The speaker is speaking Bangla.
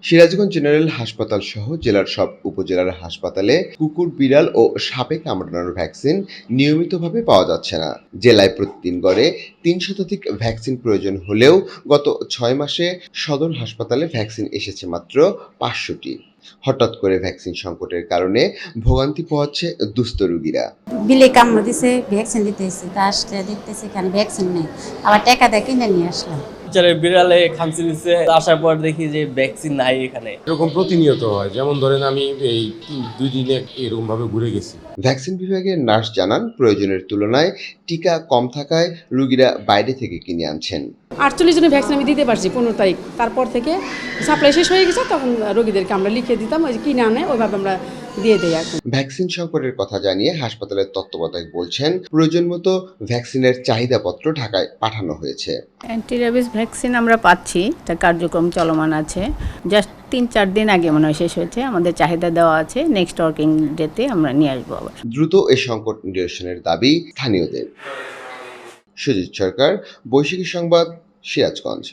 সিরাজগঞ্জ জেনারেল হাসপাতাল সহ জেলার সব উপজেলার হাসপাতালে কুকুর, বিড়াল ও সাপে কামড়ানোর ভ্যাকসিন নিয়মিতভাবে পাওয়া যাচ্ছে না। জেলায় প্রতিদিন গড়ে ৩ শতাধিক ভ্যাকসিন প্রয়োজন হলেও গত ৬ মাসে সদর হাসপাতালে ভ্যাকসিন এসেছে মাত্র ৫০০টি। হঠাৎ করে ভ্যাকসিন সংকটের কারণে ভোগান্তি পোহাচ্ছে দুস্থ রোগীরা। বিলে কামড় দিছে, ভ্যাকসিন দিতে এসেছি, তা আসলে দেখতেছি এখানে ভ্যাকসিন নেই, আবার টাকা দিয়ে কিনে নিয়ে আসলাম। বিড়ালে খামচি দিচ্ছে, আসার পর দেখি যে ভ্যাকসিন নাই এখানে। এরকম প্রতিনিয়ত হয়, যেমন ধরেন আমি এই 2 দিনে এরকম ভাবে ঘুরে গেছি। ভ্যাকসিন বিভাগের নার্স জানান, প্রয়োজনের তুলনায় টিকা কম থাকায় রোগীরা বাইরে থেকে কিনে আনছেন। 48 জনের ভ্যাকসিন আমি দিতে পারছি 15 তারিখ, তারপর থেকে সাপ্লাই শেষ হয়ে গেছে, তখন রোগীদেরকে আমরা লিখে দিতাম, ওই যে কিনে আনে ওইভাবে আমরা দিয়ে দিই। এখন ভ্যাকসিন সংকটের কথা জানিয়ে হাসপাতালের তত্ত্বাবধায়ক বলছেন, প্রয়োজন মতো ভ্যাকসিনের চাহিদাপত্র ঢাকায় পাঠানো হয়েছে। অ্যান্টি র্যাবিস ভ্যাকসিন আমরা পাচ্ছি, তার কার্যক্রম চলমান আছে। জাস্ট 3-4 দিন আগে মনে হয় শেষ হয়েছে, আমাদের চাহিদা দেওয়া আছে, নেক্সট ওয়ার্কিং ডেতে আমরা নিয়ে আসবো আবার। দ্রুত এই সংকট নিরসনের দাবি স্থানীয়দের। সুজিত সরকার, বৈশাখী সংবাদ, সিরাজগঞ্জ।